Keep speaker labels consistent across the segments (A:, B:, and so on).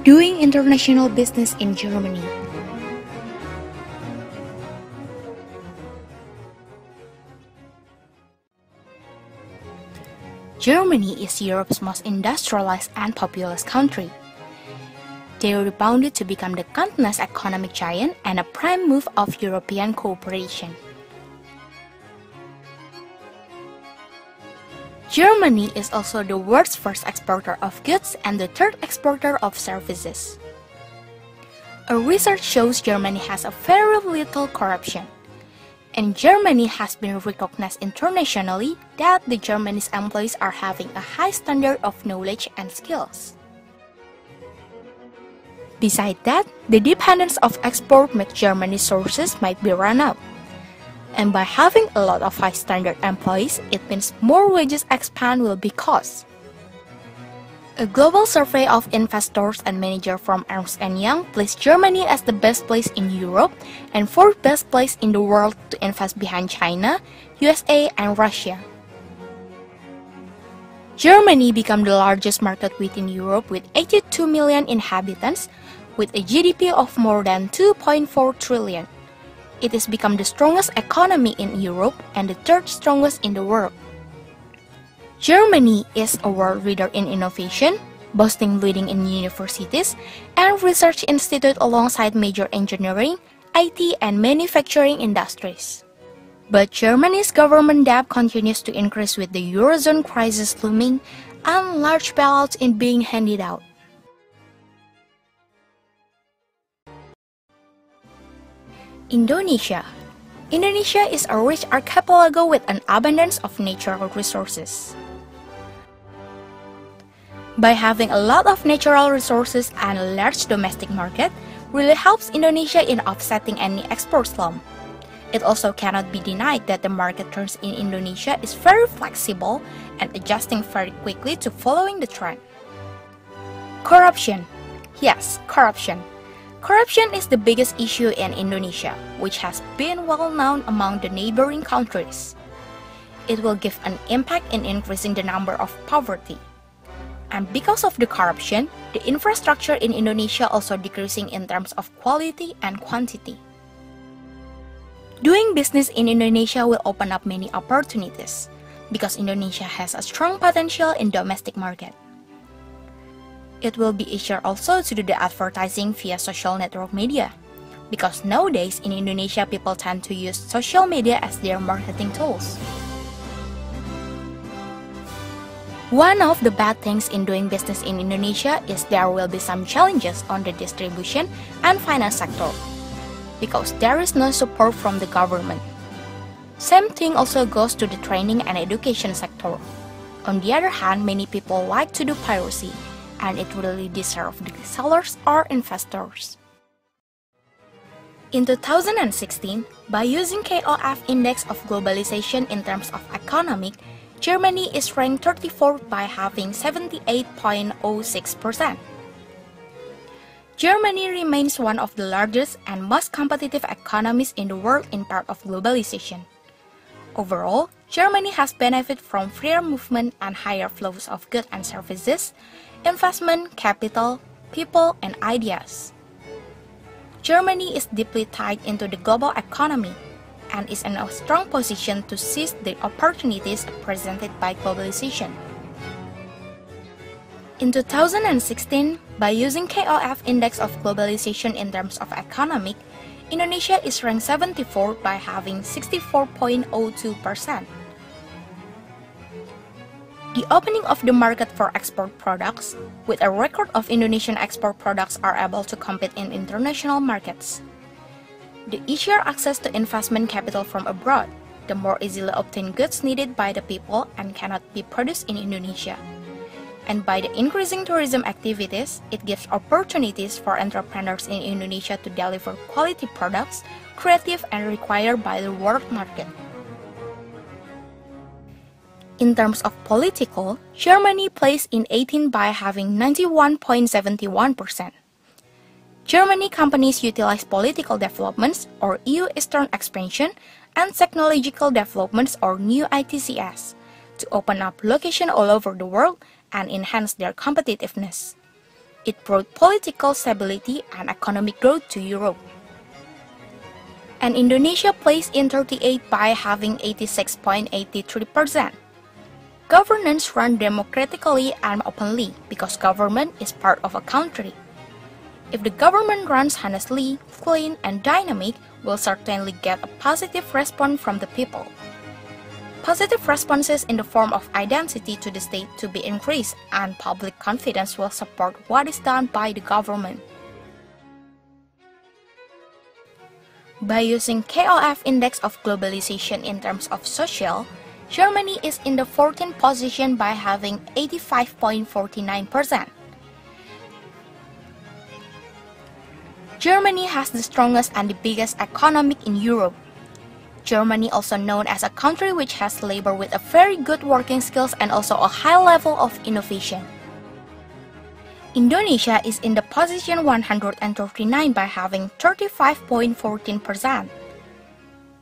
A: Doing international business in Germany. Germany is Europe's most industrialized and populous country. They rebounded to become the continent's economic giant and a prime move of European cooperation. Germany is also the world's first exporter of goods and the third exporter of services. A research shows Germany has a very little corruption, and Germany has been recognized internationally that the Germany's employees are having a high standard of knowledge and skills. Besides that, the dependence of export makes Germany's sources might be run out. And by having a lot of high-standard employees, it means more wages expand will be cost. A global survey of investors and managers from Ernst & Young placed Germany as the best place in Europe and fourth best place in the world to invest behind China, USA, and Russia. Germany became the largest market within Europe with 82 million inhabitants, with a GDP of more than 2.4 trillion. It has become the strongest economy in Europe and the third strongest in the world. Germany is a world leader in innovation, boasting leading in universities and research institutes alongside major engineering, IT, and manufacturing industries. But Germany's government debt continues to increase with the Eurozone crisis looming and large bailouts in being handed out. Indonesia. Indonesia is a rich archipelago with an abundance of natural resources. By having a lot of natural resources and a large domestic market, really helps Indonesia in offsetting any export slump. It also cannot be denied that the market terms in Indonesia is very flexible and adjusting very quickly to following the trend. Corruption. Yes, corruption. Corruption is the biggest issue in Indonesia, which has been well known among the neighboring countries. It will give an impact in increasing the number of poverty. And because of the corruption, the infrastructure in Indonesia also decreasing in terms of quality and quantity. Doing business in Indonesia will open up many opportunities, because Indonesia has a strong potential in domestic market. It will be easier also to do the advertising via social network media, because nowadays in Indonesia people tend to use social media as their marketing tools. One of the bad things in doing business in Indonesia is there will be some challenges on the distribution and finance sector, because there is no support from the government. Same thing also goes to the training and education sector. On the other hand, many people like to do piracy, and it really deserves the sellers or investors. In 2016, by using KOF Index of Globalization in terms of economic, Germany is ranked 34th by having 78.06%. Germany remains one of the largest and most competitive economies in the world in part of globalization. Overall, Germany has benefited from freer movement and higher flows of goods and services, investment, capital, people, and ideas. Germany is deeply tied into the global economy and is in a strong position to seize the opportunities presented by globalization. In 2016, by using KOF Index of Globalization in terms of economic, Indonesia is ranked 74th by having 64.02%. The opening of the market for export products, with a record of Indonesian export products are able to compete in international markets. The easier access to investment capital from abroad, the more easily obtained goods needed by the people and cannot be produced in Indonesia. And by the increasing tourism activities, it gives opportunities for entrepreneurs in Indonesia to deliver quality products, creative and required by the world market. In terms of political, Germany placed in 18th by having 91.71%. Germany companies utilize political developments or EU Eastern expansion and technological developments or new ITCS to open up locations all over the world and enhance their competitiveness. It brought political stability and economic growth to Europe. And Indonesia placed in 38 by having 86.83%. Governance run democratically and openly because government is part of a country. If the government runs honestly, clean, and dynamic, we'll certainly get a positive response from the people. Positive responses in the form of identity to the state to be increased, and public confidence will support what is done by the government. By using KOF index of globalization in terms of social, Germany is in the 14th position by having 85.49%. Germany has the strongest and the biggest economy in Europe. Germany also known as a country which has labor with a very good working skills and also a high level of innovation. Indonesia is in the position 139 by having 35.14%.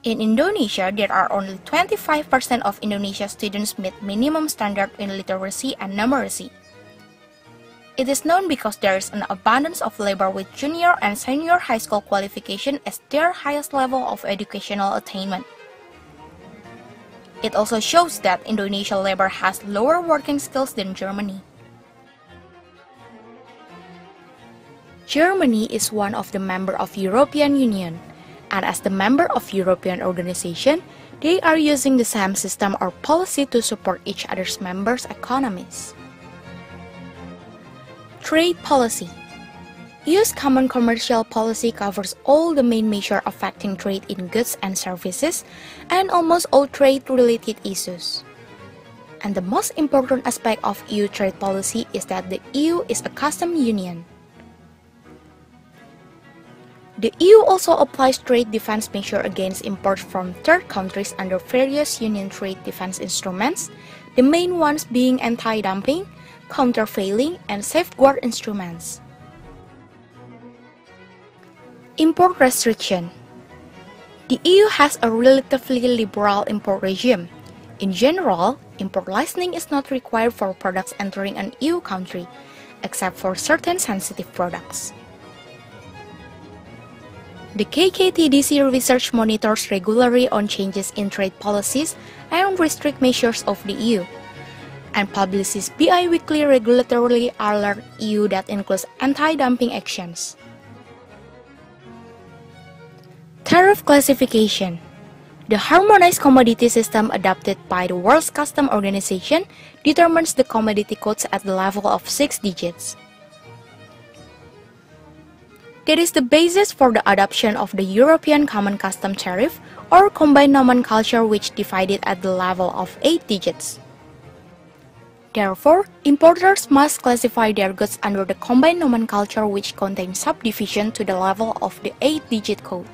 A: In Indonesia, there are only 25% of Indonesia students meet minimum standard in literacy and numeracy. It is known because there is an abundance of labor with junior and senior high school qualification as their highest level of educational attainment. It also shows that Indonesian labor has lower working skills than Germany. Germany is one of the members of European Union, and as the member of European organization, they are using the same system or policy to support each other's members' economies. Trade policy. EU's common commercial policy covers all the main measures affecting trade in goods and services and almost all trade-related issues. And the most important aspect of EU trade policy is that the EU is a customs union. The EU also applies trade defense measures against imports from third countries under various union trade defense instruments, the main ones being anti-dumping, countervailing, and safeguard instruments. Import restriction. The EU has a relatively liberal import regime. In general, import licensing is not required for products entering an EU country, except for certain sensitive products. The KKTDC research monitors regularly on changes in trade policies and restrict measures of the EU, and publishes bi-weekly regulatory alert EU that includes anti-dumping actions. Tariff classification. The harmonized commodity system adopted by the World Customs Organization determines the commodity codes at the level of 6 digits. That is the basis for the adoption of the European Common Customs Tariff or combined nomenclature, which divided at the level of 8 digits. Therefore, importers must classify their goods under the combined nomenclature, which contains subdivision to the level of the 8-digit code.